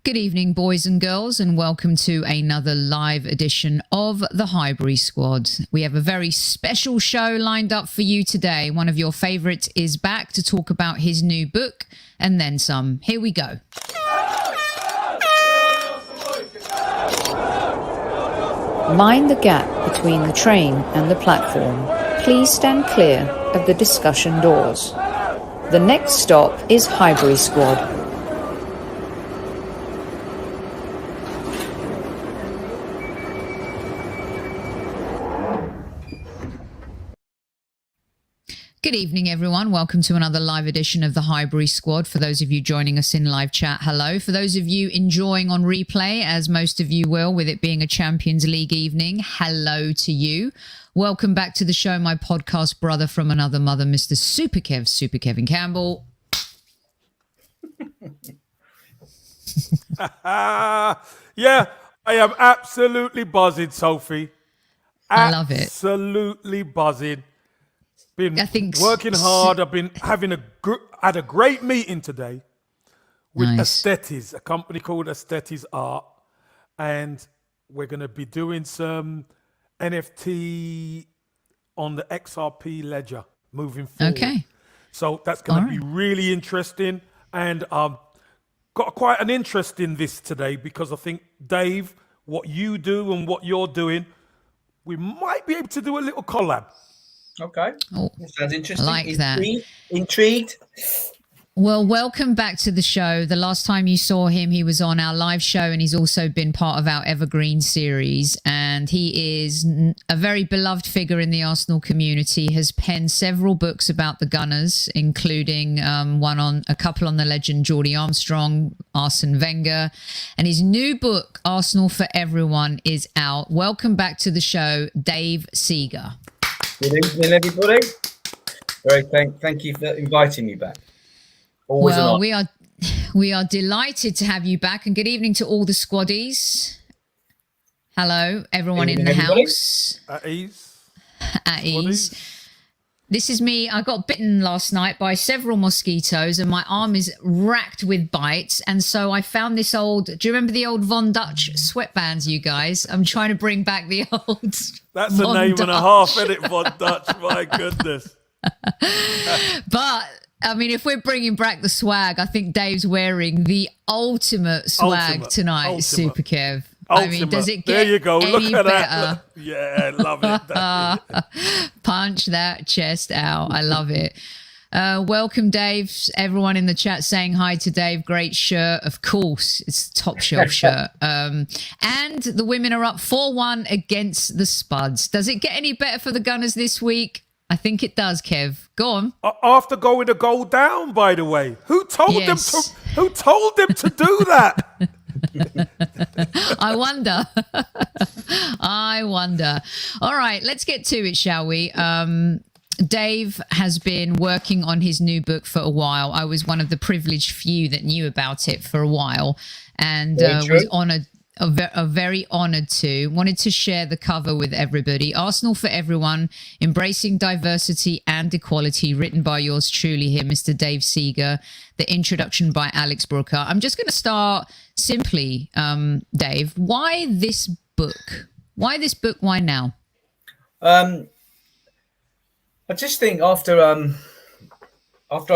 Good evening, boys and girls, and welcome to another live edition of the Highbury Squad. We have a very special show lined up for you today. One of your favourites is back to talk about his new book and then some. Here we go. Mind the gap between the train and the platform. Please stand clear of the discussion doors. The next stop is Highbury Squad. Good evening, everyone. Welcome to another live edition of the Highbury Squad. For those of you joining us in live chat, hello. For those of you enjoying on replay, as most of you will, with it being a Champions League evening, hello to you. Welcome back to the show, my podcast brother from another mother, Mr. Super Kev, Super Kevin Campbell. Yeah, I am absolutely buzzing, Sophie. I love it. Absolutely buzzing. Been think working hard. I've been having had a great meeting today with Aesthetis, a company called Aesthetis Art, and we're going to be doing some NFT on the XRP ledger moving forward. Okay. So that's going to be really interesting, and got quite an interest in this today because I think, Dave, what you do and what you're doing, we might be able to do a little collab. Okay. Oh, sounds interesting. I like that. Intrigued? Well, welcome back to the show. The last time you saw him, he was on our live show, and he's also been part of our Evergreen series. And he is a very beloved figure in the Arsenal community, has penned several books about the Gunners, including a couple on the legend Geordie Armstrong, Arsene Wenger. And his new book, Arsenal for Everyone, is out. Welcome back to the show, Dave Seager. Good evening, everybody. Thank you for inviting me back. Always well, we are delighted to have you back, and good evening to all the squaddies. Hello, everyone in the house. At ease. At ease. This is me. I got bitten last night by several mosquitoes, and my arm is racked with bites. And so I found this old. Do you remember the old Von Dutch sweatbands, you guys? I'm trying to bring back the old. That's Von a name Dutch. and a half, isn't it, Von Dutch? My goodness. But I mean, if we're bringing back the swag, I think Dave's wearing the ultimate swag tonight, Super Kev. I mean, does it get there you go. any Look at better? that. Yeah, love it. Punch that chest out. I love it. Welcome, Dave. Everyone in the chat saying hi to Dave. Great shirt. Of course, it's a top shelf shirt. And the women are up 4-1 against the Spuds. Does it get any better for the Gunners this week? I think it does, Kev. Go on. After going a goal down, by the way, who told them to do that? I wonder. I wonder. All right, let's get to it, shall we? Dave has been working on his new book for a while. I was one of the privileged few that knew about it for a while, and was honoured. Very honoured to. Wanted to share the cover with everybody. Arsenal for Everyone, Embracing Diversity and Equality, written by yours truly here, Mr. Dave Seager. The introduction by Alex Brooker. I'm just going to start simply, Dave. Why this book? Why this book? Why now? I just think after I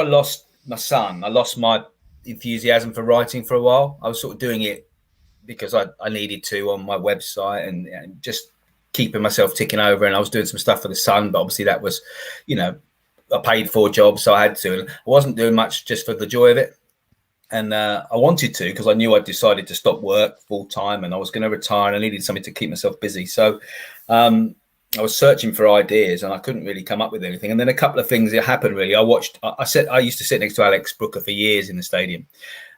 lost my son, I lost my enthusiasm for writing for a while. I was sort of doing it because I needed to on my website and just keeping myself ticking over. And I was doing some stuff for the Sun, but obviously that was, a paid for job, so I had to. And I wasn't doing much just for the joy of it. And I wanted to because I knew I'd decided to stop work full time and I was going to retire and I needed something to keep myself busy. So I was searching for ideas and I couldn't really come up with anything. And then a couple of things that happened really. I used to sit next to Alex Brooker for years in the stadium,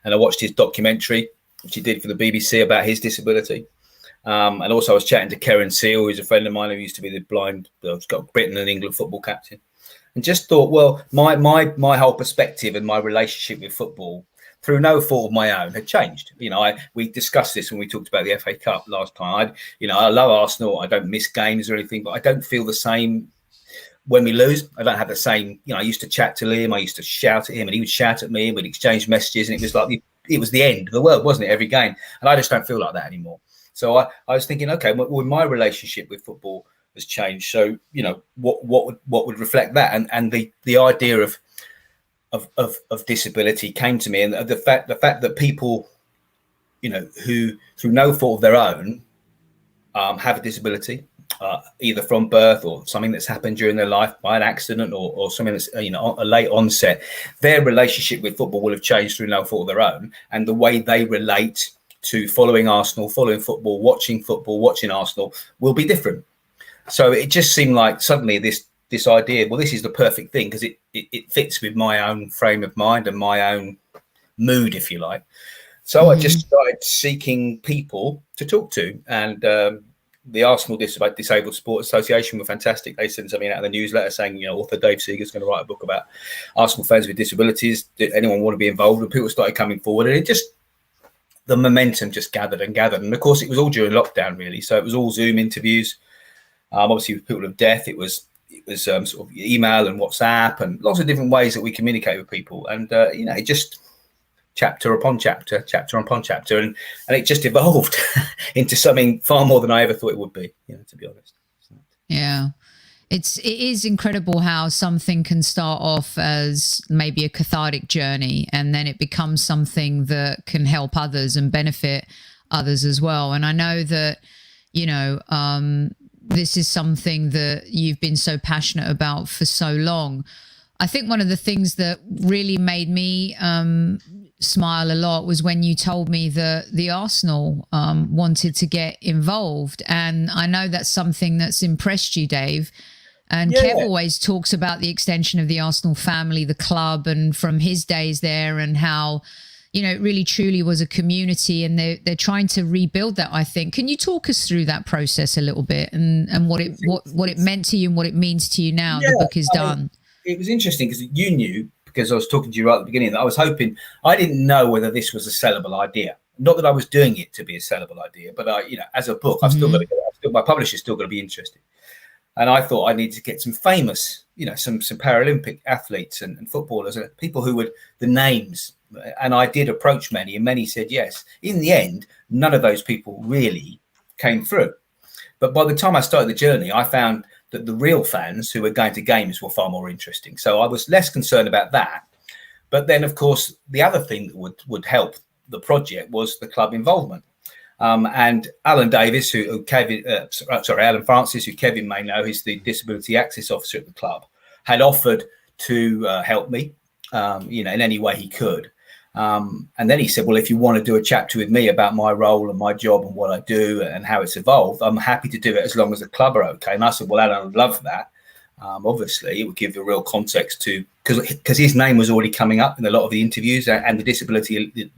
and I watched his documentary, which he did for the BBC about his disability. And also I was chatting to Karen Seal, who's a friend of mine who used to be the blind, Britain and England football captain. And just thought, well, my whole perspective and my relationship with football, through no fault of my own, had changed. We discussed this when we talked about the FA Cup last time. I love Arsenal. I don't miss games or anything, but I don't feel the same when we lose. I don't have the same, I used to chat to Liam. I used to shout at him and he would shout at me and we'd exchange messages. And it was like the end of the world, wasn't it? Every game, and I just don't feel like that anymore. So I was thinking, okay, well, my relationship with football has changed. So what would reflect that, and the idea of disability came to me, and the fact that people, who through no fault of their own have a disability, either from birth or something that's happened during their life by an accident or something that's a late onset, their relationship with football will have changed through no fault of their own, and the way they relate to following Arsenal, following football, watching Arsenal will be different. So it just seemed like suddenly this idea, well, this is the perfect thing because it fits with my own frame of mind and my own mood, if you like. So I just started seeking people to talk to, and the Arsenal Disabled Sport Association were fantastic. They sent something out in the newsletter saying, author Dave Seager is going to write a book about Arsenal fans with disabilities. Did anyone want to be involved? And people started coming forward, and the momentum just gathered and gathered. And of course, it was all during lockdown, really. So it was all Zoom interviews. Obviously, with people of deaf, it was sort of email and WhatsApp and lots of different ways that we communicate with people. And it just chapter upon chapter, and it just evolved into something far more than I ever thought it would be, to be honest. Yeah. It is incredible how something can start off as maybe a cathartic journey, and then it becomes something that can help others and benefit others as well. And I know that, this is something that you've been so passionate about for so long. I think one of the things that really made me smile a lot was when you told me that the Arsenal wanted to get involved. And I know that's something that's impressed you, Dave. And Kev always talks about the extension of the Arsenal family, the club, and from his days there, and how, it really truly was a community, and they're trying to rebuild that, I think. Can you talk us through that process a little bit, and what it meant to you and what it means to you now the book is done? It was interesting because you knew, because I was talking to you right at the beginning, that I was hoping, I didn't know whether this was a sellable idea. Not that I was doing it to be a sellable idea, but as a book, I've still got to my publisher's still got to be interested. And I thought I needed to get some famous, some Paralympic athletes and footballers and people who would, the names. And I did approach many, and many said yes. In the end, none of those people really came through. But by the time I started the journey, I found that the real fans who were going to games were far more interesting. So I was less concerned about that. But then, of course, the other thing that would help the project was the club involvement. And Alan Davis, Alan Francis, who Kevin may know, he's the Disability Access Officer at the club, had offered to help me, in any way he could. And then he said, well, if you want to do a chapter with me about my role and my job and what I do and how it's evolved, I'm happy to do it as long as the club are okay. And I said, well, Alan, I'd love that. Obviously, it would give a real context to, because his name was already coming up in a lot of the interviews, and the disability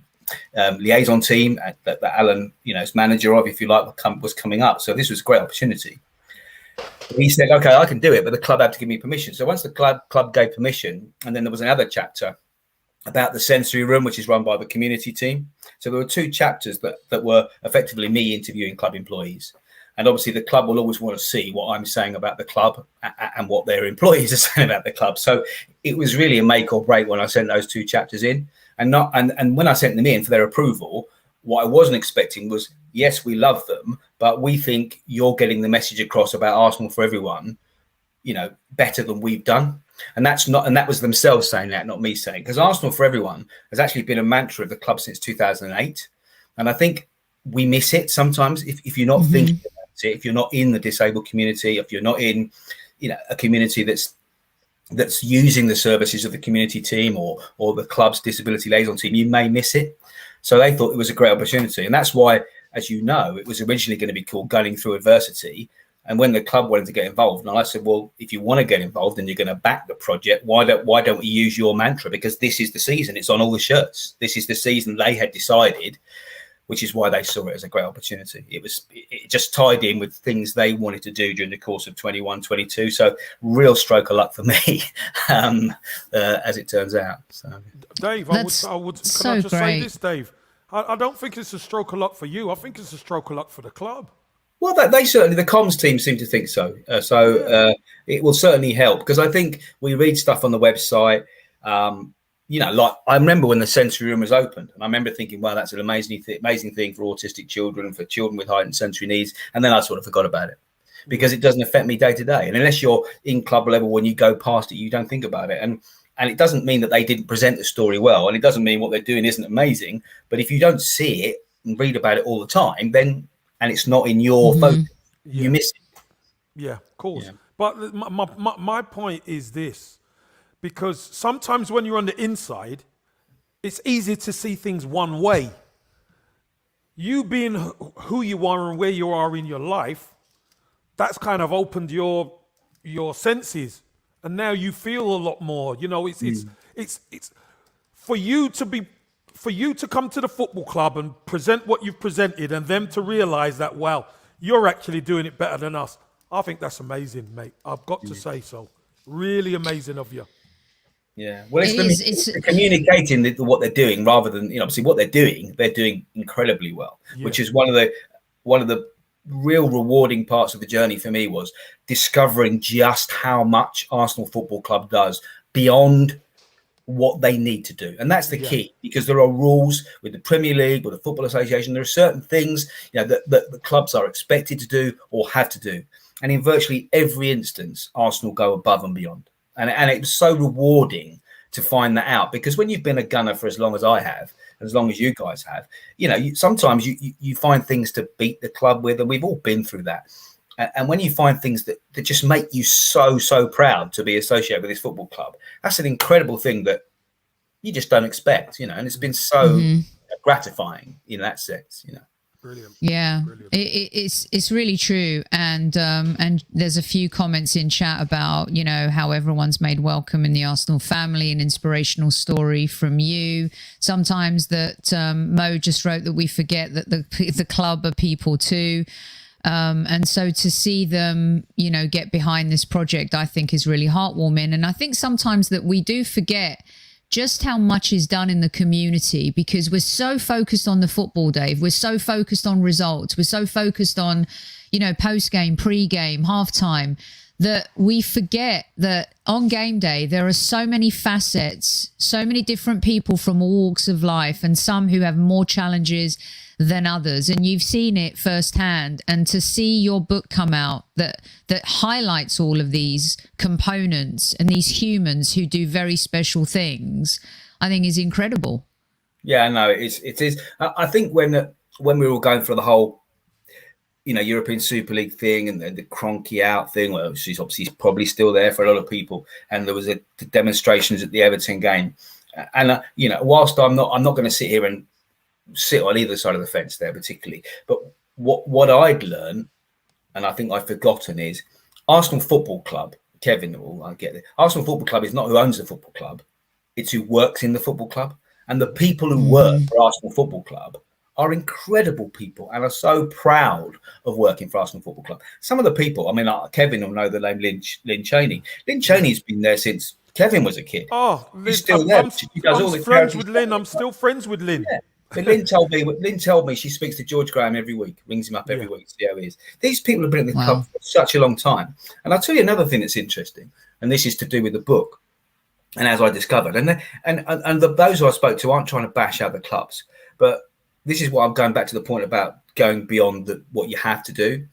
liaison team that Alan, as manager of, if you like, was coming up. So this was a great opportunity. He said, okay, I can do it, but the club had to give me permission. So once the club gave permission, and then there was another chapter about the sensory room, which is run by the community team. So there were two chapters that were effectively me interviewing club employees. And obviously the club will always want to see what I'm saying about the club and what their employees are saying about the club. So it was really a make or break when I sent those two chapters in. And when I sent them in for their approval, what I wasn't expecting was, yes, we love them, but we think you're getting the message across about Arsenal for everyone, better than we've done. And that was themselves saying that, not me saying, because Arsenal for everyone has actually been a mantra of the club since 2008. And I think we miss it sometimes if you're not thinking about it, if you're not in the disabled community, if you're not in, a community that's using the services of the community team or the club's disability liaison team, you may miss it. So they thought it was a great opportunity. And that's why, as you know, it was originally going to be called Gunning Through Adversity. And when the club wanted to get involved, and I said, well, if you want to get involved and you're going to back the project, why don't we use your mantra? Because this is the season. It's on all the shirts. This is the season they had decided, which is why they saw it as a great opportunity. It just tied in with things they wanted to do during the course of 21-22. So real stroke of luck for me, as it turns out. So, Dave, I would so can I just great. say this, Dave? I don't think it's a stroke of luck for you. I think it's a stroke of luck for the club. Well, they certainly, the comms team seem to think so. It will certainly help, because I think we read stuff on the website. you know, like I remember when the sensory room was opened, and I remember thinking, wow, that's an amazing thing for autistic children and for children with heightened sensory needs. And then I sort of forgot about it because it doesn't affect me day to day. And unless you're in club level, when you go past it, you don't think about it. And it doesn't mean that they didn't present the story well. And it doesn't mean what they're doing isn't amazing. But if you don't see it and read about it all the time, then, and it's not in your focus, you miss it. Yeah, of course. Yeah. But my point is this, because sometimes when you're on the inside, it's easy to see things one way. You being who you are and where you are in your life, that's kind of opened your senses, and now you feel a lot more. You know, it's for you to come to the football club and present what you've presented, and them to realize that, wow, you're actually doing it better than us. I think that's amazing, mate. I've got to say so. Really amazing of you. Yeah, well, it's communicating what they're doing rather than, you know, obviously what they're doing incredibly well, which is one of the real rewarding parts of the journey for me, was discovering just how much Arsenal Football Club does beyond what they need to do. And that's the key, because there are rules with the Premier League, with the Football Association. There are certain things, you know, that the clubs are expected to do or have to do. And in virtually every instance, Arsenal go above and beyond. And it was so rewarding to find that out, because when you've been a gunner for as long as I have, as long as you guys have, you know, sometimes you find things to beat the club with, and we've all been through that. And when you find things that just make you so proud to be associated with this football club, that's an incredible thing that you just don't expect, you know, and it's been so gratifying in that sense, you know. Brilliant. Yeah, Brilliant. It's really true, and there's a few comments in chat about, you know, how everyone's made welcome in the Arsenal family, an inspirational story from you. Sometimes that Mo just wrote that we forget that the club are people too, and so to see them, you know, get behind this project, I think is really heartwarming. And I think sometimes that we do forget just how much is done in the community, because we're so focused on the football, Dave. We're so focused on results. We're so focused on, you know, post-game, pre-game, halftime, that we forget that on game day, there are so many facets, so many different people from all walks of life, and some who have more challenges than others. And you've seen it firsthand. And to see your book come out that highlights all of these components and these humans who do very special things, I think is incredible. Yeah, no, it is. I think when we were all going through the whole, you know, European Super League thing and the Kroenke out thing, well, she's obviously probably still there for a lot of people. And there was the demonstrations at the Everton game. And, you know, whilst I'm not going to sit here and sit on either side of the fence there particularly, but what I'd learned, and I think I've forgotten, is Arsenal Football Club, Kevin, I get it, Arsenal Football Club is not who owns the football club, it's who works in the football club. And the people who work for Arsenal Football Club are incredible people and are so proud of working for Arsenal Football Club. Some of the people, I mean, Kevin will know the name Lynn Cheney. Lynn Cheney's been there since Kevin was a kid. Oh, She's still there. I'm friends with Lynn. I'm still friends with Lynn. Yeah. But Lynn told me she speaks to George Graham every week, rings him up every week to see how he is. These people have been in the club for such a long time. And I'll tell you another thing that's interesting, and this is to do with the book. And as I discovered, and those who I spoke to aren't trying to bash other clubs, but this is what I'm going back to the point about going beyond what you have to do.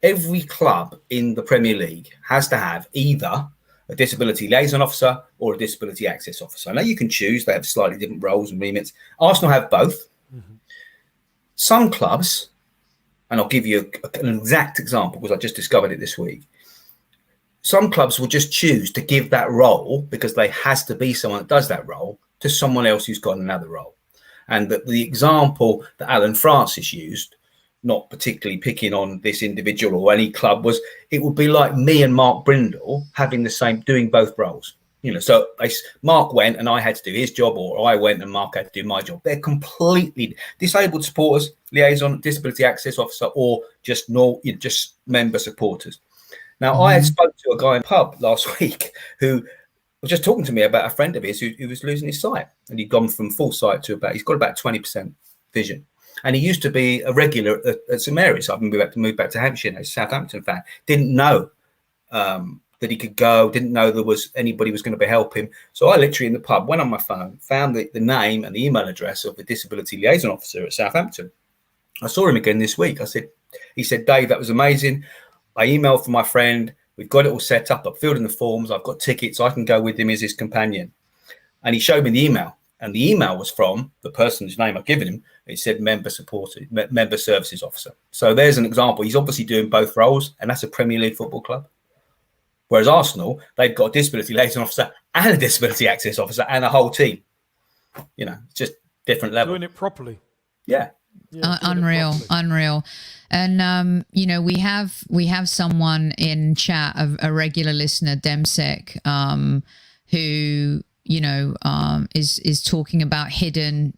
Every club in the Premier League has to have either a disability liaison officer or a disability access officer. Now you can choose; they have slightly different roles and remits. Arsenal have both. Mm-hmm. Some clubs, and I'll give you an exact example because I just discovered it this week. Some clubs will just choose to give that role, because there has to be someone that does that role, to someone else who's got another role. And the example that Alan Francis used, not particularly picking on this individual or any club, was it would be like me and Mark Brindle having the same, doing both roles. You know, so Mark went and I had to do his job, or I went and Mark had to do my job. They're completely disabled supporters, liaison, disability access officer, or just member supporters. Now, I had spoke to a guy in a pub last week who was just talking to me about a friend of his who was losing his sight, and he'd gone from full sight to he's got about 20% vision. And he used to be a regular at St Mary's. I've moved back to Hampshire, a Southampton fan. Didn't know the that he could go, didn't know there was anybody was going to be helping. So I literally in the pub went on my phone, found the name and the email address of the disability liaison officer at Southampton. I saw him again this week. He said, Dave, that was amazing. I emailed for my friend. We've got it all set up. I've filled in the forms. I've got tickets. I can go with him as his companion. And he showed me the email. And the email was from the person whose name I've given him. It said member services officer. So there's an example. He's obviously doing both roles, and that's a Premier League football club. Whereas Arsenal, they've got a disability liaison officer and a disability access officer and a whole team. You know, it's just different level. Doing it properly. Yeah. Unreal. And you know, we have someone in chat, a regular listener, Demsek, who, you know, is talking about hidden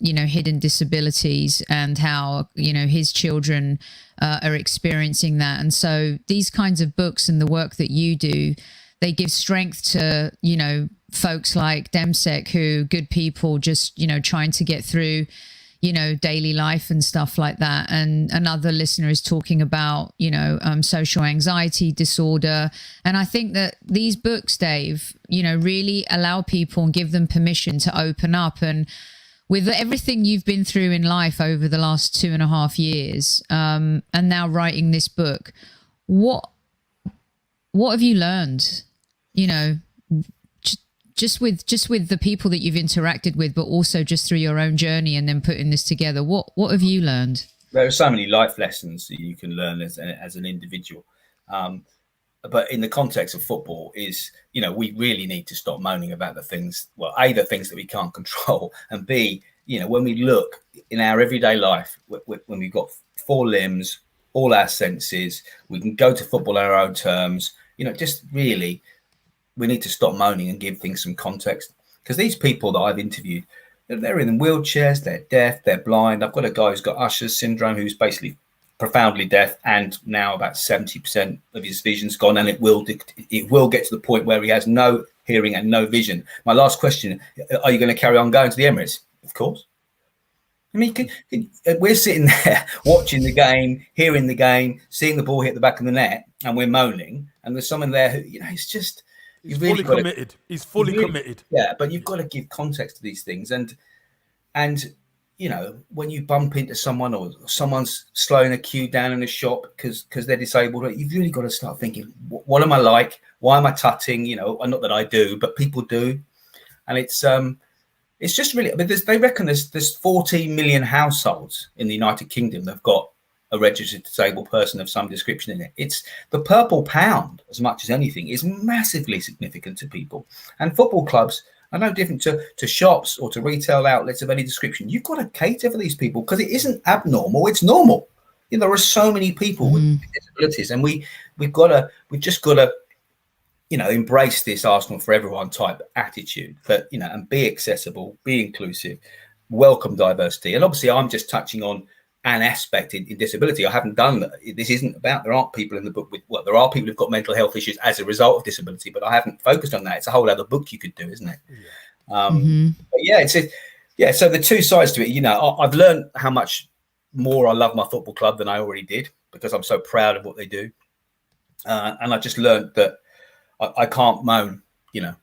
disabilities and how, you know, his children are experiencing that. And so these kinds of books and the work that you do, they give strength to, you know, folks like Demsek, who good people just, you know, trying to get through, you know, daily life and stuff like that. And another listener is talking about, you know, social anxiety disorder. And I think that these books, Dave, you know, really allow people and give them permission to open up. And with everything you've been through in life over the last 2.5 years, and now writing this book, what have you learned, you know, just with the people that you've interacted with, but also just through your own journey and then putting this together? What have you learned? There are so many life lessons that you can learn as an individual. But in the context of football is, you know, we really need to stop moaning about the things, well, A, the things that we can't control, and B, you know, when we look in our everyday life, when we've got 4 limbs, all our senses, we can go to football on our own terms, you know, just really, we need to stop moaning and give things some context. Because these people that I've interviewed, they're in wheelchairs, they're deaf, they're blind. I've got a guy who's got Usher's syndrome, who's basically profoundly deaf, and now about 70% of his vision's gone, and it will get to the point where he has no hearing and no vision. My last question: are you going to carry on going to the Emirates? Of course. I mean, we're sitting there watching the game, hearing the game, seeing the ball hit the back of the net, and we're moaning. And there's someone there who, you know, it's just he's fully committed. He's fully committed. Yeah, but you've got to give context to these things, and you know, when you bump into someone or someone's slowing a queue down in a shop because they're disabled, you've really got to start thinking, what am I like? Why am I tutting? You know, not that I do, but people do. And it's just really, I mean, they reckon there's 14 million households in the United Kingdom that have got a registered disabled person of some description in it. It's the purple pound, as much as anything, is massively significant to people. And football clubs are no different to shops or to retail outlets of any description. You've got to cater for these people because it isn't abnormal, it's normal. You know, there are so many people with disabilities, and we've just got to, you know, embrace this Arsenal for everyone type attitude, that, you know, and be accessible, be inclusive, welcome diversity. And obviously I'm just touching on an aspect in disability. I haven't done that. This isn't about, there aren't people in the book with, well, there are people who've got mental health issues as a result of disability, but I haven't focused on that. It's a whole other book you could do, isn't it? Yeah. But yeah, so the two sides to it, you know, I've learned how much more I love my football club than I already did, because I'm so proud of what they do. And I just learned that I can't moan, you know.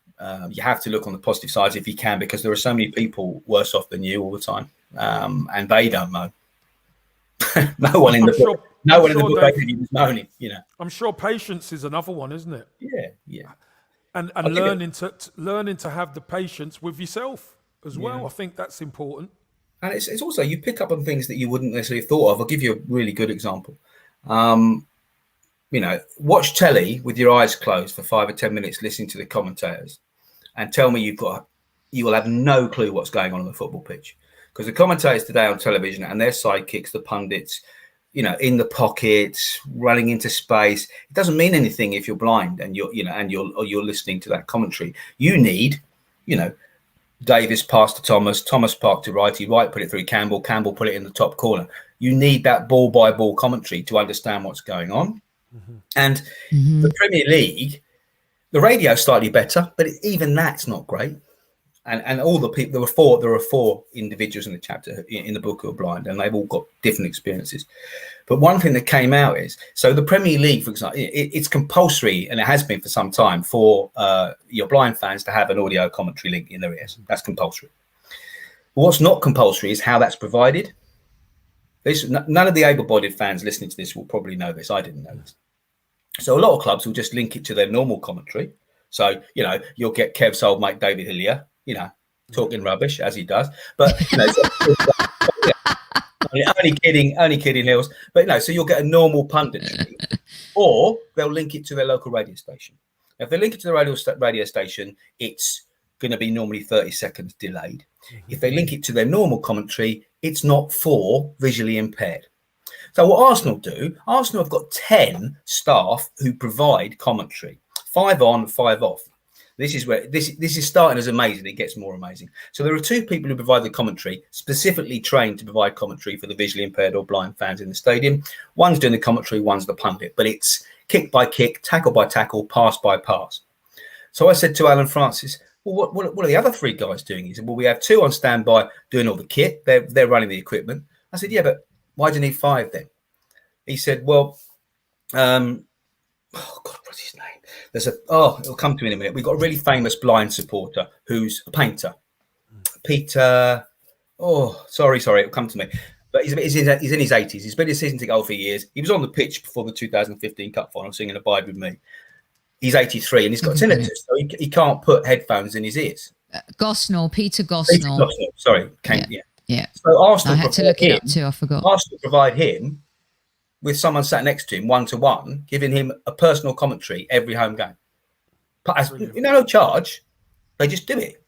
You have to look on the positive sides if you can, because there are so many people worse off than you all the time, and they don't moan. No one in the book was moaning, you know. I'm sure patience is another one, isn't it? Yeah. And learning to have the patience with yourself as well. I think that's important. And it's also, you pick up on things that you wouldn't necessarily have thought of. I'll give you a really good example. You know, watch telly with your eyes closed for 5 or 10 minutes, listening to the commentators, and tell me you will have no clue what's going on the football pitch. Because the commentators today on television and their sidekicks, the pundits, you know, in the pockets, running into space, it doesn't mean anything if you're blind and you're listening to that commentary. You need, you know, Davis pass to Thomas park to Righty, Wright put it through Campbell put it in the top corner. You need that ball by ball commentary to understand what's going on. And the Premier League, the radio's slightly better, but even that's not great. and all the people, there were four individuals in the chapter in the book who are blind, and they've all got different experiences. But one thing that came out is, so the Premier League, for example, it's compulsory, and it has been for some time, for your blind fans to have an audio commentary link in their ears. That's compulsory. But what's not compulsory is how that's provided. None of the able-bodied fans listening to this will probably know this. I didn't know this. So a lot of clubs will just link it to their normal commentary. So, you'll get Kev's old mate David Hillier, talking rubbish as he does. But, only kidding, Hills. But, so you'll get a normal punditry, or they'll link it to their local radio station. Now, if they link it to the radio station, it's going to be normally 30 seconds delayed. If they link it to their normal commentary, it's not for visually impaired. So what Arsenal do, Arsenal have got 10 staff who provide commentary, 5 on, 5 off. This is where this is starting as amazing. It gets more amazing. So there are 2 people who provide the commentary, specifically trained to provide commentary for the visually impaired or blind fans in the stadium. One's doing the commentary, one's the pundit, but it's kick by kick, tackle by tackle, pass by pass. So I said to Alan Francis, well, what are the other 3 guys doing? He said, well, we have 2 on standby doing all the kit. They're running the equipment. I said, yeah, but why do you need 5 then? He said, well, oh God, what's his name? It'll come to me in a minute. We've got a really famous blind supporter who's a painter. Peter, sorry, it'll come to me. But he's in his 80s. He's been a season ticket holder for years. He was on the pitch before the 2015 Cup final singing Abide With Me. He's 83 and he's got tinnitus, so he can't put headphones in his ears. Peter Gosnell. Sorry. Yeah. So Arsenal, I had to look it up too, I forgot. Arsenal provide him with someone sat next to him, 1-to-1, giving him a personal commentary every home game. No charge. They just do it.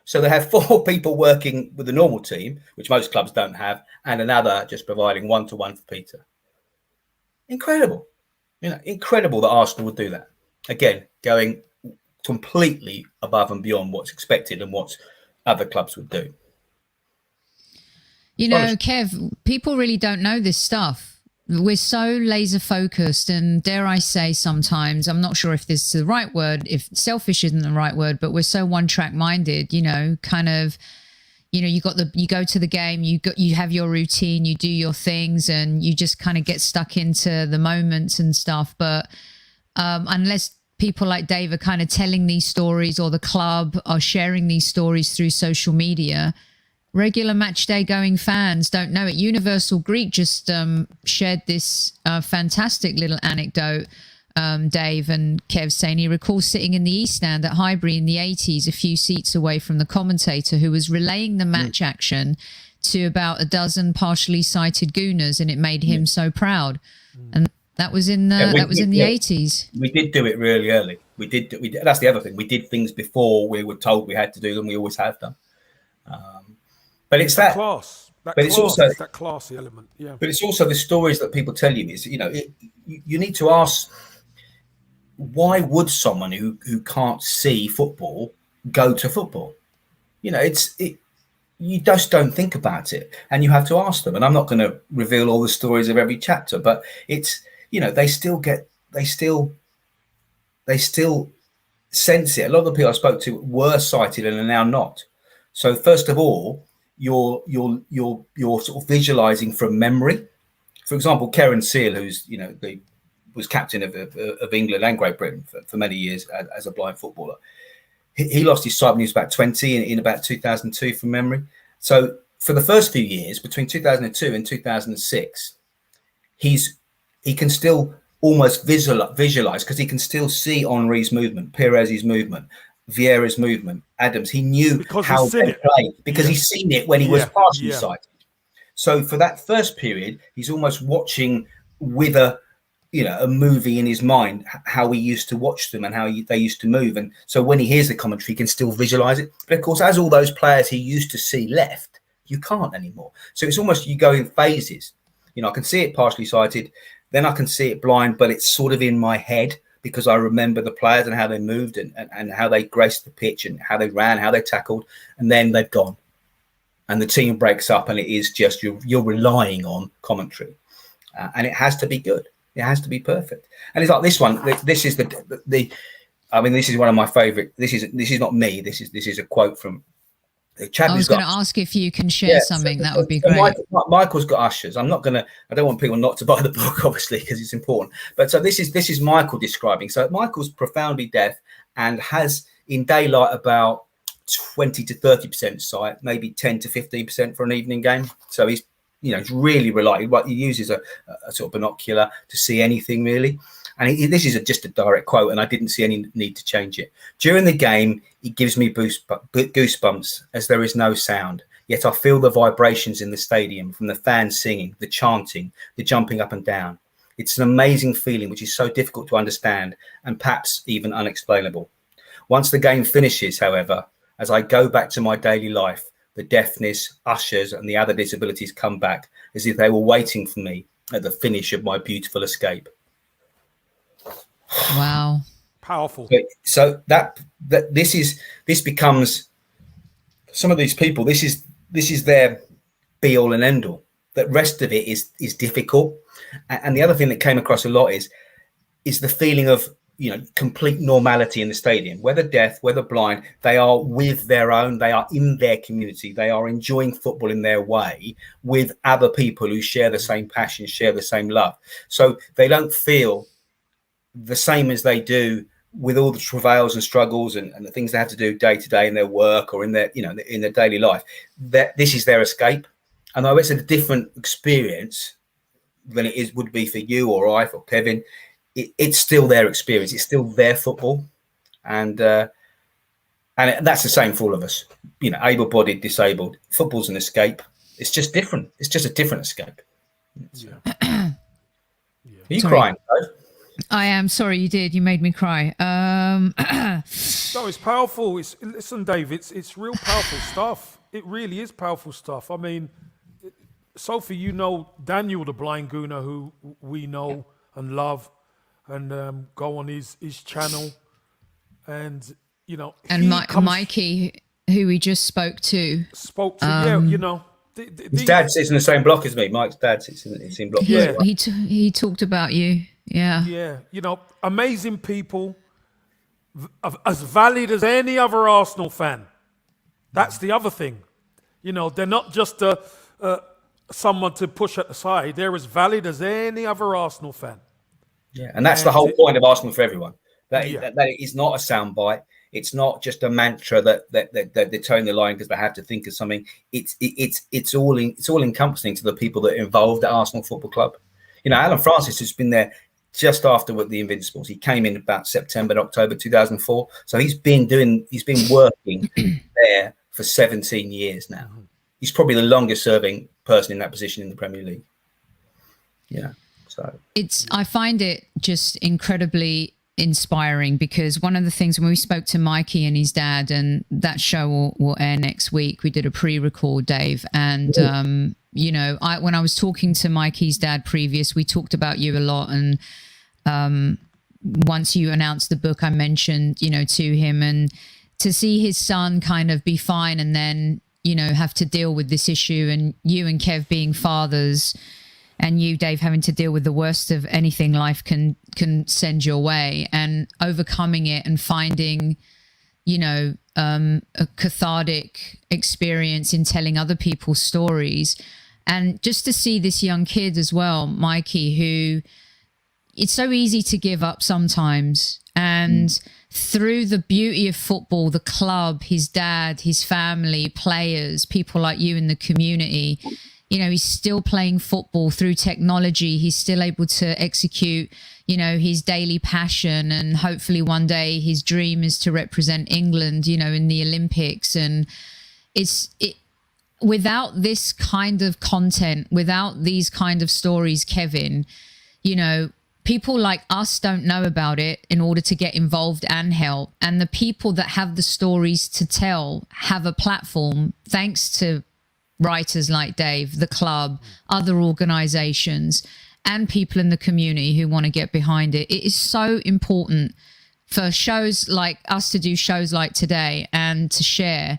So they have 4 people working with the normal team, which most clubs don't have, and another just providing 1-to-1 for Peter. Incredible. Incredible that Arsenal would do that. Again, going completely above and beyond what's expected and what other clubs would do. Kev, people really don't know this stuff. We're so laser focused, and dare I say sometimes, I'm not sure if this is the right word, if selfish isn't the right word, but we're so one track minded, you go to the game, you have your routine, you do your things, and you just kind of get stuck into the moments and stuff. But unless people like Dave are kind of telling these stories, or the club are sharing these stories through social media, regular match day going fans don't know it. Universal Greek just shared this fantastic little anecdote, Dave and Kev, saying he recalls sitting in the East Stand at Highbury in the 80s, a few seats away from the commentator who was relaying the match action to about a dozen partially sighted gooners, and it made him so proud. And that was in the 80s. We did do it really early. We did. That's the other thing. We did things before we were told we had to do them. We always have done. But it's that class. It's also that classy element. Yeah. But it's also the stories that people tell you. Is you need to ask, why would someone who can't see football go to football? You just don't think about it, and you have to ask them. And I'm not going to reveal all the stories of every chapter, but it's they still sense it. A lot of the people I spoke to were sighted and are now not. So first of all, you're sort of visualizing from memory. For example, Karen Seal, who's was captain of England and Great Britain for many years as a blind footballer. He lost his sight when he was about 20 in about 2002 from memory. So for the first few years, between 2002 and 2006, he can still almost visualize, because he can still see Henri's movement, Perez's movement, Vieira's movement, Adams. He knew how they played because he's seen it when he was partially sighted. So for that first period, he's almost watching with a movie in his mind, how he used to watch them and how they used to move. And so when he hears the commentary, he can still visualize it. But of course, as all those players he used to see left, you can't anymore. So it's almost, you go in phases. I can see it partially sighted, then I can see it blind, but it's sort of in my head because I remember the players and how they moved and how they graced the pitch and how they ran, how they tackled, and then they've gone. And the team breaks up, and it is just you're relying on commentary. And it has to be good. It has to be perfect. And it's like this one. This is the I mean, this is one of my favourite. This is not me. This is a quote from the chap. I was going to ask if you can share something. That would be great. Michael's got ushers. I don't want people not to buy the book, obviously, because it's important. But so this is Michael describing. So Michael's profoundly deaf and has in daylight about 20 to 30% sight, maybe 10 to 15% for an evening game. So he's, it's really reliable. He uses a sort of binocular to see anything really. And this is just a direct quote, and I didn't see any need to change it. During the game, it gives me goosebumps as there is no sound. Yet I feel the vibrations in the stadium from the fans singing, the chanting, the jumping up and down. It's an amazing feeling which is so difficult to understand and perhaps even unexplainable. Once the game finishes, however, as I go back to my daily life, the deafness, ushers and the other disabilities come back as if they were waiting for me at the finish of my beautiful escape. Wow. Powerful. So that this becomes, some of these people, this is their be all and end all. The rest of it is difficult. And the other thing that came across a lot is the feeling of, complete normality in the stadium. Whether deaf, whether blind, they are with their own, they are in their community, they are enjoying football in their way with other people who share the same passion, share the same love. So they don't feel the same as they do with all the travails and struggles and the things they have to do day to day in their work or in their, in their daily life. That this is their escape. And though it's a different experience than it would be for you or I or Kevin, it's still their experience. It's still their football. And that's the same for all of us, able-bodied, disabled. Football's an escape. It's just different. It's just a different escape. Yeah. Are you crying, Dave? I am. Sorry, you did. You made me cry. No, it's powerful. Listen, Dave, it's real powerful stuff. It really is powerful stuff. I mean, Sophie, Daniel the blind gooner, who we know and love, and go on his channel, and and Mikey, who we just spoke to. His dad sits in the same block as me. Mike's dad sits in the same block. Yeah, he talked about you. Yeah. Yeah, amazing people, as valid as any other Arsenal fan. That's the other thing. They're not just someone to push at the side. They're as valid as any other Arsenal fan. Yeah, and that's the whole point of Arsenal for everyone. That it is not a soundbite. It's not just a mantra that they're towing the line because they have to think of something. It's all encompassing to the people that are involved at Arsenal Football Club. Alan Francis has been there just after with the Invincibles. He came in about September, October 2004. So he's been working there for 17 years now. He's probably the longest serving person in that position in the Premier League. So I find it just incredibly inspiring, because one of the things when we spoke to Mikey and his dad, and that show will air next week, we did a pre-record, Dave, and when I was talking to Mikey's dad previous, we talked about you a lot, and once you announced the book, I mentioned to him, and to see his son kind of be fine and then have to deal with this issue, and you and Kev being fathers, and you, Dave, having to deal with the worst of anything life can send your way, and overcoming it and finding, a cathartic experience in telling other people's stories. And just to see this young kid as well, Mikey, who it's so easy to give up sometimes. And through the beauty of football, the club, his dad, his family, players, people like you in the community, he's still playing football through technology. He's still able to execute, his daily passion. And hopefully one day his dream is to represent England, in the Olympics. And without this kind of content, without these kind of stories, Kevin, people like us don't know about it in order to get involved and help. And the people that have the stories to tell have a platform, thanks to writers like Dave, the club, other organizations, and people in the community who want to get behind it. It is so important for shows like us to do shows like today and to share,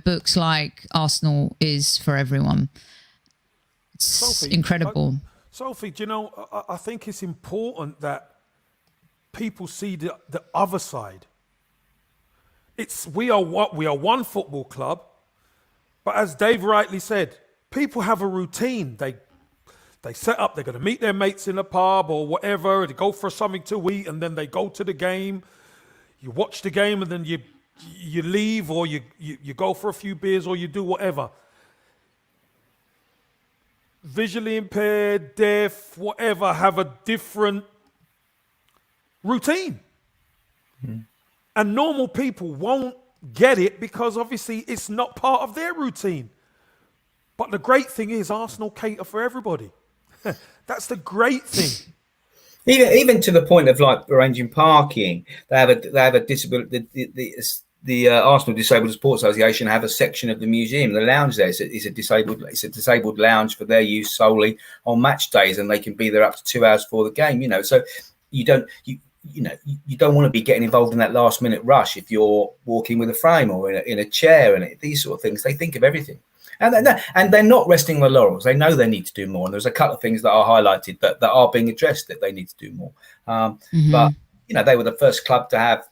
books like Arsenal is for everyone. It's incredible. Sophie, I think it's important that people see the other side. We are one football club, but as Dave rightly said, people have a routine. They set up, they're going to meet their mates in a pub or whatever, they go for something to eat, and then they go to the game. You watch the game, and then you leave, or you go for a few beers, or you do whatever. Visually impaired, deaf, whatever, have a different routine. And normal people won't get it because obviously it's not part of their routine. But the great thing is Arsenal cater for everybody. That's the great thing. Even to the point of like arranging parking, they have a disability. The Arsenal Disabled Sports Association have a section of the museum, the lounge there. It's a disabled lounge for their use solely on match days, and they can be there up to 2 hours before the game. You know, so you don't want to be getting involved in that last minute rush if you're walking with a frame or in a chair and these sort of things. They think of everything. And they're not resting on their laurels. They know they need to do more. And there's a couple of things that are highlighted that are being addressed that they need to do more. But, you know, they were the first club to have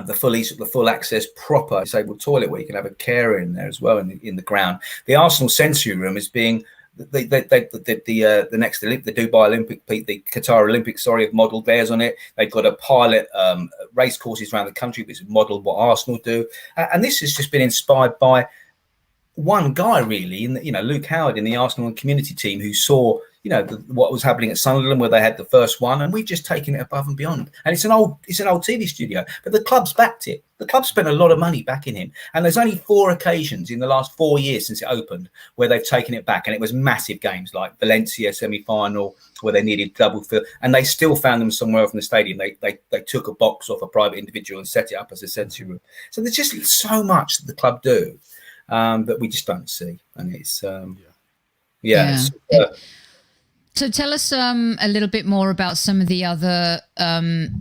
the full access proper disabled toilet where you can have a carer in there as well in the ground. The Arsenal sensory room is being the Dubai Olympic, the Qatar Olympics, have modelled theirs on it. They've got a pilot race courses around the country which have modelled what Arsenal do. And this has just been inspired by one guy really, Luke Howard in the Arsenal community team, who saw, what was happening at Sunderland where they had the first one, and we've just taken it above and beyond. And it's an old TV studio, but the club's backed it. The club spent a lot of money backing him, and there's only 4 occasions in the last 4 years since it opened where they've taken it back, and it was massive games like Valencia semi-final where they needed double fill, and they still found them somewhere else in the stadium. They took a box off a private individual and set it up as a sensory room. So there's just so much that the club do that we just don't see, and it's So tell us a little bit more about some of the other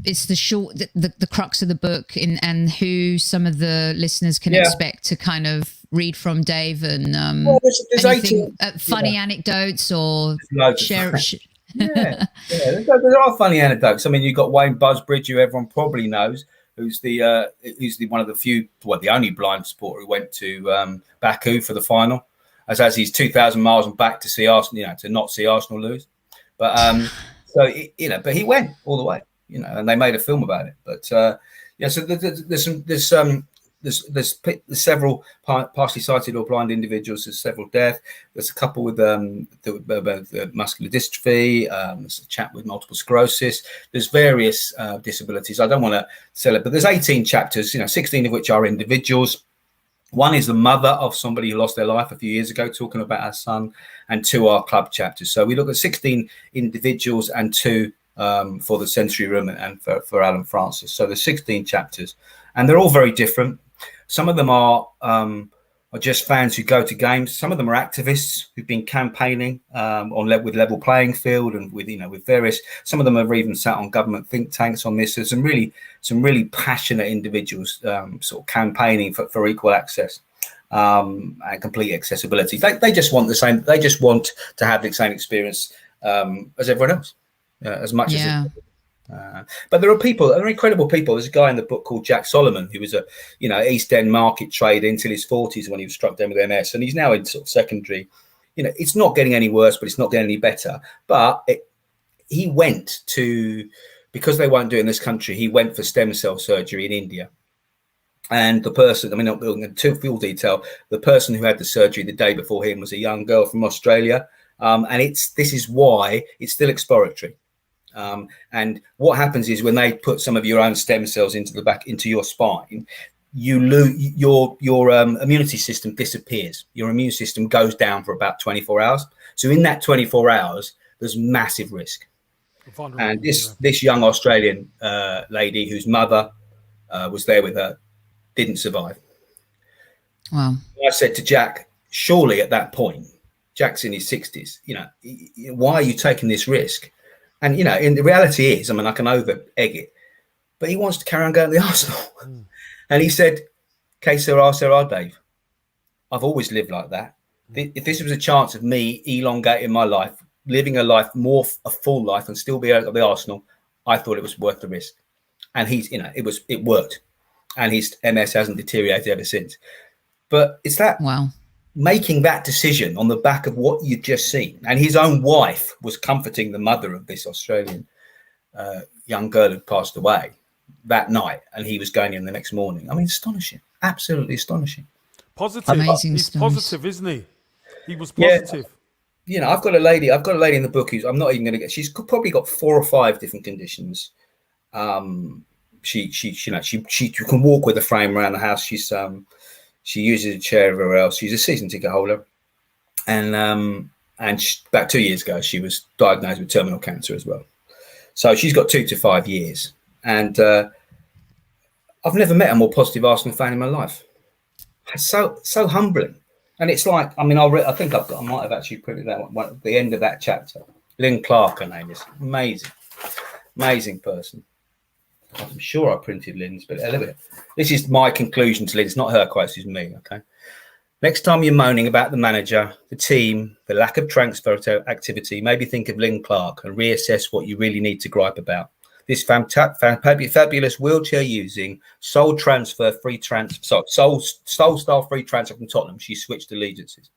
it's the crux of the book and who some of the listeners can expect to kind of read from Dave, and there's anything, funny anecdotes or share. There are funny anecdotes. I mean, you've got Wayne Busbridge, who everyone probably knows, who's the one of the few, the only blind supporter who went to Baku for the final, as he's 2,000 miles and back to see Arsenal, to not see Arsenal lose. But but he went all the way, and they made a film about it. But so there's several partially sighted or blind individuals. There's several deaf. There's a couple with muscular dystrophy. There's a chap with multiple sclerosis. There's various disabilities. I don't want to sell it, but there's 18 chapters. 16 of which are individuals. One is the mother of somebody who lost their life a few years ago, talking about her son, and 2 are club chapters. So we look at 16 individuals and 2 for the sensory room and for Alan Francis. So there's 16 chapters, and they're all very different. Some of them are just fans who go to games. Some of them are activists who've been campaigning with level playing field and with various. Some of them have even sat on government think tanks on this. There's some really passionate individuals sort of campaigning for equal access and complete accessibility. They just want the same. They just want to have the same experience as everyone else, as much as. But there are incredible people. There's a guy in the book called Jack Solomon, who was a East End market trader until his 40s when he was struck down with MS, and he's now in sort of secondary. It's not getting any worse, but it's not getting any better. But he went to, because they won't do it in this country, he went for stem cell surgery in India. And the person, not going into full detail, the person who had the surgery the day before him was a young girl from Australia. And this is why it's still exploratory. And what happens is when they put some of your own stem cells into your spine, you lose your immunity system disappears. Your immune system goes down for about 24 hours. So in that 24 hours, there's massive risk. And this young Australian lady whose mother was there with her didn't survive. Wow. I said to Jack, surely at that point, Jack's in his 60s, why are you taking this risk? And, in the reality is, I can over egg it, but he wants to carry on going to the Arsenal. And he said, que sera, Dave. I've always lived like that. If this was a chance of me elongating my life, living a full life and still be out of the Arsenal, I thought it was worth the risk. And it worked. And his MS hasn't deteriorated ever since. But it's that making that decision on the back of what you'd just seen. And his own wife was comforting the mother of this Australian young girl who passed away that night. And he was going in the next morning. I mean, astonishing. Absolutely astonishing. Positive. Amazing He's stories. positive, isn't he? He was positive. You know, I've got a lady in the book who's, I'm not even going to get, she's probably got 4 or 5 different conditions. She can walk with a frame around the house. She uses a chair everywhere else. She's a season ticket holder. And about 2 years ago, she was diagnosed with terminal cancer as well. So she's got 2 to 5 years. And I've never met a more positive Arsenal fan in my life. It's so humbling. And it's like, I mean, I think I might have actually printed that one at the end of that chapter. Lynn Clark, her name is. Amazing person. I'm sure I printed Lynn's, but this is my conclusion to Lynn. It's not her quote, this is me, okay? Next time you're moaning about the manager, the team, the lack of transfer activity, maybe think of Lynn Clark and reassess what you really need to gripe about. This fabulous wheelchair-using, sole style free transfer from Tottenham. She switched allegiances.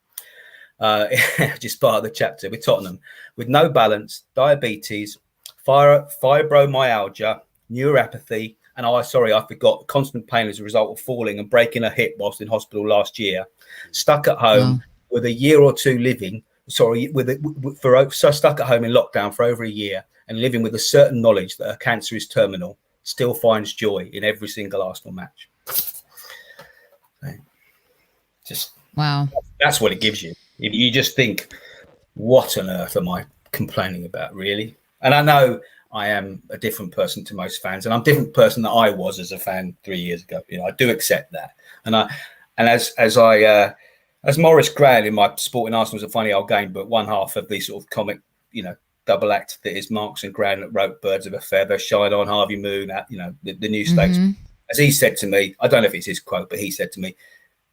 Just part of the chapter with Tottenham. With no balance, diabetes, fibromyalgia, neuropathy, and I forgot, constant pain as a result of falling and breaking a hip whilst in hospital last year. Stuck at home with a year or two living. Stuck at home in lockdown for over a year. And living with a certain knowledge that her cancer is terminal, still finds joy in every single Arsenal match. Just wow, that's what it gives you. You just think, what on earth am I complaining about, really? And I know I am a different person to most fans, and I'm a different person than I was as a fan 3 years ago. You know, I do accept that. As Maurice Graham in my Sporting Arsenal was a funny old game, but one half of the sort of comic, you know, double act that is Marks and Graham that wrote Birds of a Feather, Shine On, Harvey Moon, you know, the new statesman. As he said to me, I don't know if it's his quote, but he said to me,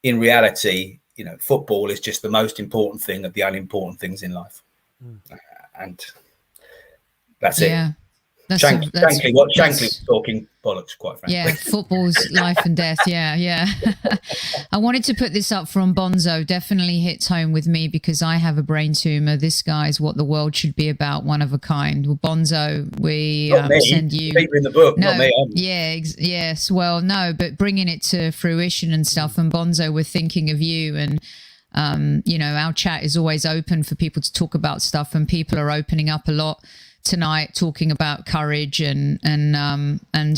in reality, you know, football is just the most important thing of the unimportant things in life. And that's it. Shankly was talking bollocks, quite frankly. Yeah, football's life and death. Yeah. I wanted to put this up from Bonzo. Definitely hits home with me because I have a brain tumor. This guy's what the world should be about, one of a kind. Well, Bonzo, we send you. People in the book, no, not me. Yes. Well, no, but bringing it to fruition and stuff. And Bonzo, we're thinking of you. And you know, our chat is always open for people to talk about stuff, and people are opening up a lot tonight, talking about courage and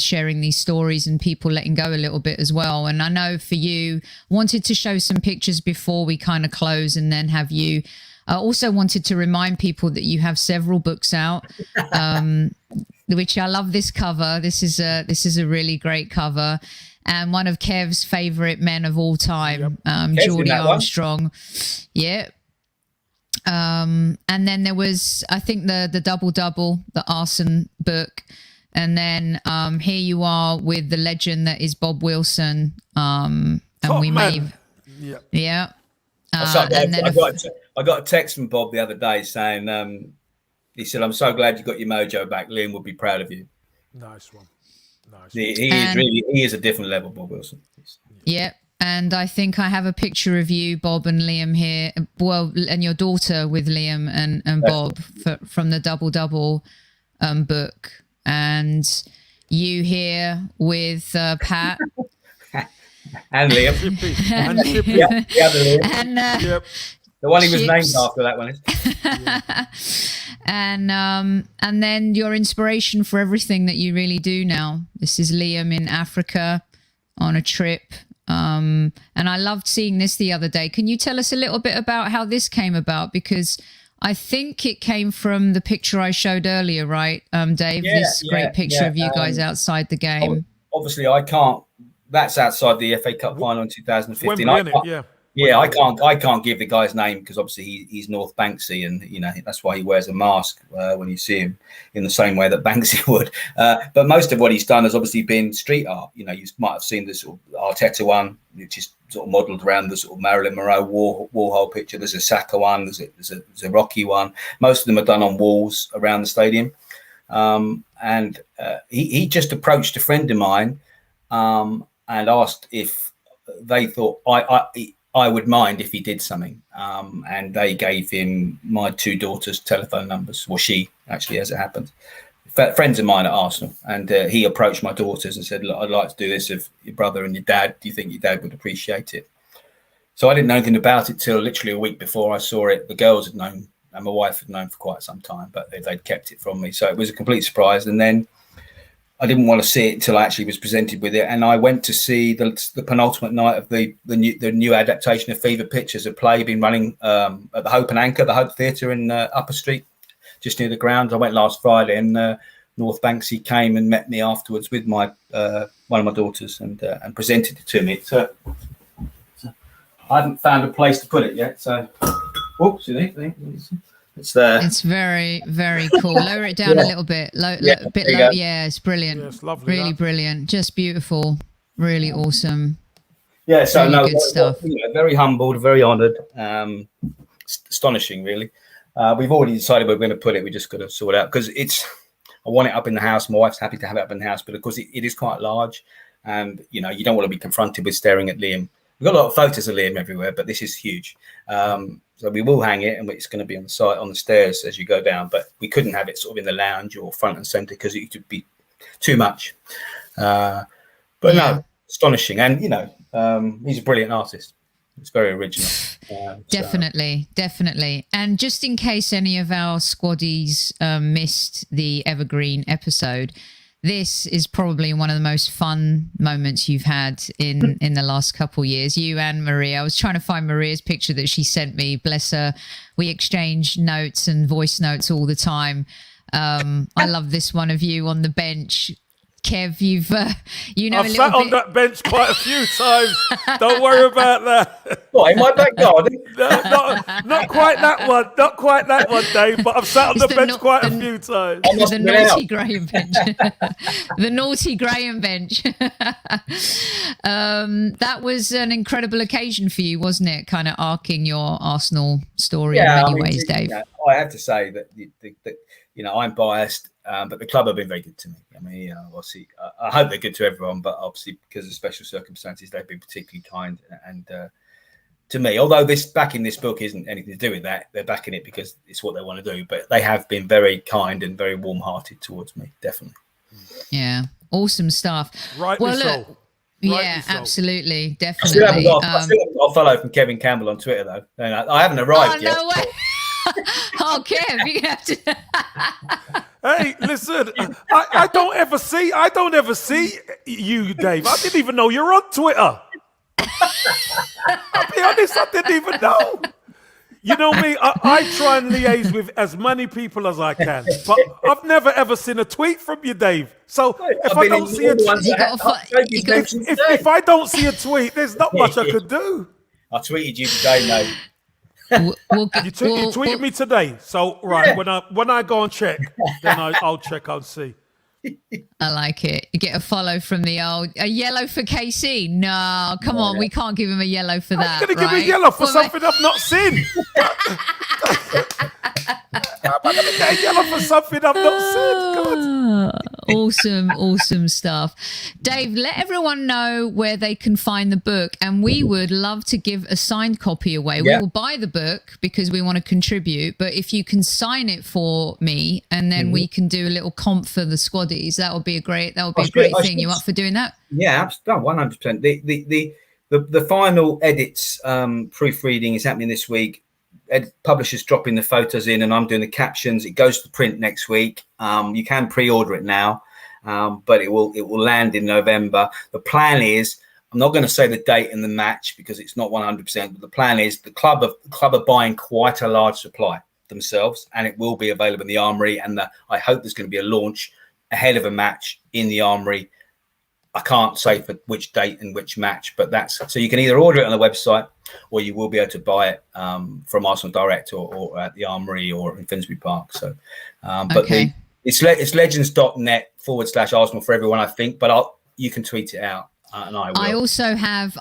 sharing these stories, and people letting go a little bit as well. And I know for you, wanted to show some pictures before we kind of close, and then have you. I also wanted to remind people that you have several books out, which I love this cover. This is a really great cover. And one of Kev's favorite men of all time, Geordie Armstrong. Yeah. And then there was, I think, the double, the Arson book. And then here you are with the legend that is Bob Wilson. And we may, yeah. I got a text from Bob the other day saying, he said, "I'm so glad you got your mojo back. Liam will be proud of you." Nice one. He is a different level, Bob Wilson. Yeah. And I think I have a picture of you, Bob, and Liam here. Well, and your daughter with Liam and Bob from the double book. And you here with Pat. And Liam. And Liam. The one he was named after, that one is. And then your inspiration for everything that you really do now. This is Liam in Africa on a trip. And I loved seeing this the other day. Can you tell us a little bit about how this came about? Because I think it came from the picture I showed earlier, right, Dave? This great picture of you guys outside the game. Obviously, I can't. That's outside the FA Cup final in 2015. I can't give the guy's name because obviously he's North Banksy, and you know that's why he wears a mask when you see him, in the same way that Banksy would. But most of what he's done has obviously been street art. You know, you might have seen the sort of Arteta one, which is sort of modelled around the sort of Marilyn Monroe Warhol picture. There's a Saka one. There's a Rocky one. Most of them are done on walls around the stadium. and he just approached a friend of mine and asked if they thought I would mind if he did something, and they gave him my 2 daughters' telephone numbers. Well, she actually, as it happened, friends of mine at Arsenal, and he approached my daughters and said, "Look, I'd like to do this with your brother and your dad. Do you think your dad would appreciate it?" So I didn't know anything about it till literally a week before I saw it. The girls had known, and my wife had known for quite some time, but they'd kept it from me. So it was a complete surprise. And then I didn't want to see it until I actually was presented with it. And I went to see the penultimate night of the new adaptation of Fever Pictures, a play been running at the Hope and Anchor, the Hope Theatre in Upper Street, just near the grounds. I went last Friday, and North Banksy came and met me afterwards with my one of my daughters and presented it to me. So I haven't found a place to put it yet. So, oops, it's there. It's very, very cool. Lower it down a little bit. Yeah, it's brilliant. Yeah, it's lovely, really brilliant. Just beautiful. Really awesome. Yeah, so really good stuff. Very humbled, very honoured. Astonishing, really. We've already decided where we're going to put it. We just got to sort it out because I want it up in the house. My wife's happy to have it up in the house, but of course it is quite large, and you don't want to be confronted with staring at Liam. We've got a lot of photos of Liam everywhere, but this is huge. So we will hang it, and it's going to be on the site, on the stairs as you go down. But we couldn't have it sort of in the lounge or front and centre because it would be too much. No, astonishing, and he's a brilliant artist. It's very original. Definitely. And just in case any of our squaddies missed the Evergreen episode, this is probably one of the most fun moments you've had in the last couple of years. You and Maria. I was trying to find Maria's picture that she sent me. Bless her. We exchange notes and voice notes all the time. I love this one of you on the bench. Kev, you've I've sat on that bench quite a few times. Don't worry about that. What, in my back garden? Not quite that one. Not quite that one, Dave. But I've sat on the bench quite a few times. The naughty Graham bench. The naughty Graham bench. That was an incredible occasion for you, wasn't it? Kind of arcing your Arsenal story in many ways, Dave. I have to say that I'm biased. But the club have been very good to me. I mean, obviously, I hope they're good to everyone, but obviously, because of special circumstances, they've been particularly kind. And to me, although backing this book isn't anything to do with that, they're backing it because it's what they want to do. But they have been very kind and very warm-hearted towards me, definitely. Yeah, awesome stuff. Rightly so. Yeah, absolutely, definitely. I still haven't got a follow from Kevin Campbell on Twitter, though. And I haven't arrived yet. No way. Oh, Kev, you're gonna have to. Hey, listen, I don't ever see you, Dave. I didn't even know you're on Twitter. I'll be honest, I didn't even know. You know me, I try and liaise with as many people as I can, but I've never ever seen a tweet from you, Dave. So if I don't see a tweet, if I don't see a tweet, there's not much I could do. I tweeted you today, mate. You tweeted me today, so when I go and check, then I'll check. I'll see. I like it. You get a follow from a yellow for KC. No, come on, we can't give him a yellow for that. I'm gonna give him a yellow for something I've not seen. I'm gonna get a yellow for something I've not seen. God. Awesome stuff. Dave, let everyone know where they can find the book, and we would love to give a signed copy away. We will buy the book because we want to contribute, but if you can sign it for me, and then we can do a little comp for the squaddies, that would be a great thing. You up for doing that? Yeah, 100%. The final edits, proofreading is happening this week. Publishers dropping the photos in, and I'm doing the captions. It goes to print next week. You can pre-order it now, but it will land in November. The plan is, I'm not going to say the date and the match because it's not 100%, but the plan is the club are buying quite a large supply themselves, and it will be available in the Armoury. And I hope there's going to be a launch ahead of a match in the Armoury. I can't say for which date and which match, but so you can either order it on the website or you will be able to buy it from Arsenal Direct or at the Armoury or in Finsbury Park. So, but it's legends.net/Arsenal for everyone, I think, but you can tweet it out. And I will.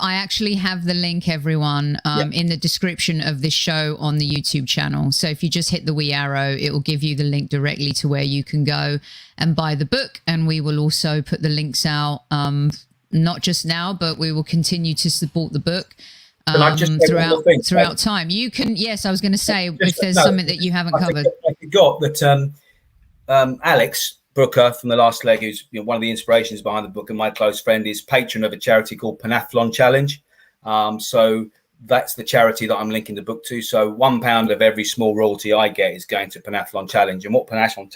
I actually have the link, everyone, in the description of this show on the YouTube channel. So if you just hit the wee arrow, it will give you the link directly to where you can go and buy the book. And we will also put the links out, not just now, but we will continue to support the book throughout time. You can, yes, I was going to say, if there's something that you haven't covered. I forgot that Alex Brooker from The Last Leg, who's one of the inspirations behind the book and my close friend, is patron of a charity called Penathlon Challenge. So that's the charity that I'm linking the book to. So £1 of every small royalty I get is going to Penathlon Challenge. And what Penathlon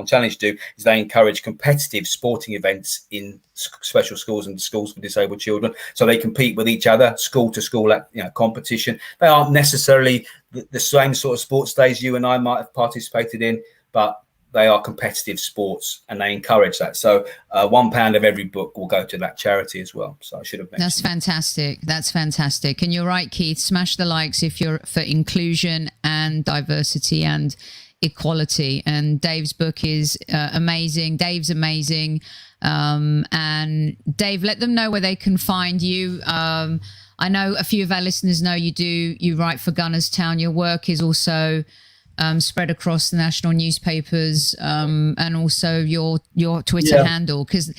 Challenge do is they encourage competitive sporting events in special schools and schools for disabled children. So they compete with each other, school to school, competition. They aren't necessarily the same sort of sports days you and I might have participated in, but they are competitive sports and they encourage that. So £1 of every book will go to that charity as well. So I should have mentioned. That's fantastic. That's fantastic. And you're right, Keith, smash the likes if you're for inclusion and diversity and equality. And Dave's book is amazing. Dave's amazing. And Dave, let them know where they can find you. I know a few of our listeners know you write for Gunners Town. Your work is also spread across the national newspapers, and also your Twitter handle, because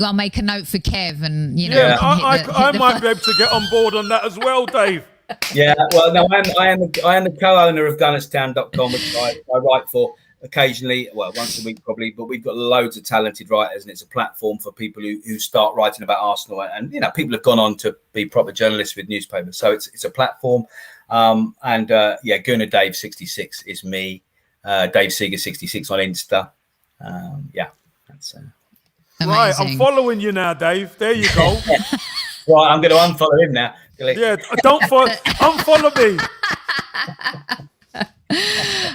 I'll make a note for Kev, and I might be able to get on board on that as well, Dave. Yeah, well, no, I am the co-owner of gunnerstown.com, which I write for occasionally, well, once a week probably, but we've got loads of talented writers, and it's a platform for people who start writing about Arsenal, and people have gone on to be proper journalists with newspapers, so it's a platform. Gunner Dave 66 is me. Dave Seager 66 on Insta. That's right. I'm following you now, Dave. There you go. Right, I'm going to unfollow him now. Yeah, don't unfollow me.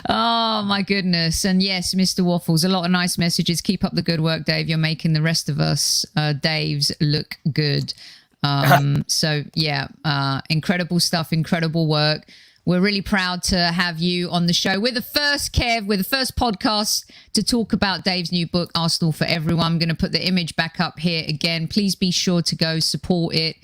Oh my goodness. And yes, Mr. Waffles, a lot of nice messages. Keep up the good work, Dave. You're making the rest of us Daves look good. Incredible stuff, incredible work. We're really proud to have you on the show. We're the first, Kev, we're the first podcast to talk about Dave's new book, Arsenal for Everyone. I'm going to put the image back up here again. Please be sure to go support it,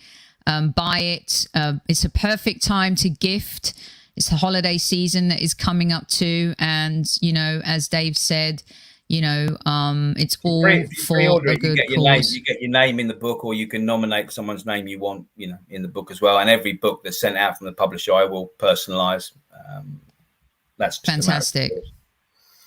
buy it. It's a perfect time to gift. It's the holiday season that is coming up too. And, as Dave said, it's all for a good cause. You get your name in the book, or you can nominate someone's name you want, in the book as well. And every book that's sent out from the publisher, I will personalize. That's just fantastic.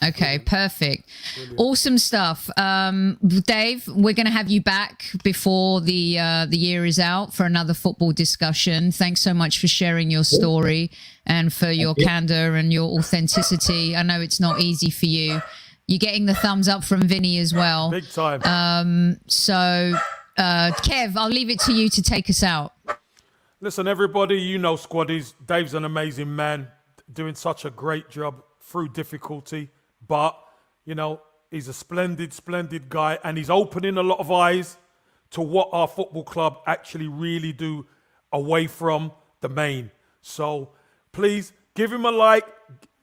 Okay, perfect. Brilliant. Awesome stuff. Dave, we're going to have you back before the year is out for another football discussion. Thanks so much for sharing your story and for your candor and your authenticity. I know it's not easy for you. You're getting the thumbs up from Vinny as well. Big time. Kev, I'll leave it to you to take us out. Listen, everybody, squaddies, Dave's an amazing man, doing such a great job through difficulty. But, he's a splendid, splendid guy, and he's opening a lot of eyes to what our football club actually really do away from the main. So please give him a like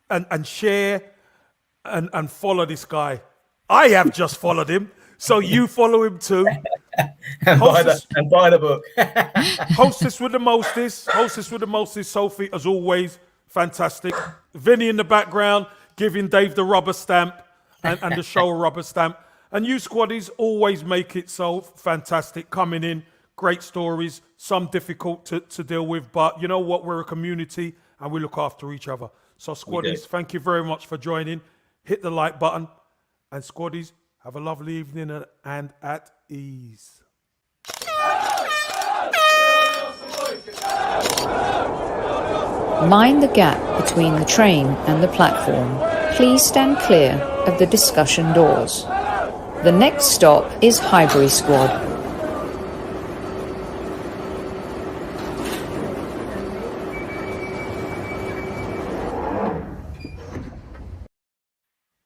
and share. And follow this guy. I have just followed him, so you follow him too. and buy the book. Hostess with the mostest, Sophie, as always, fantastic. Vinny in the background, giving Dave the rubber stamp and the show rubber stamp. And you squaddies always make it so fantastic, coming in, great stories, some difficult to deal with, but you know what, we're a community and we look after each other. So squaddies, thank you very much for joining. Hit the like button, and squaddies, have a lovely evening and at ease. Mind the gap between the train and the platform. Please stand clear of the discussion doors. The next stop is Highbury Squad.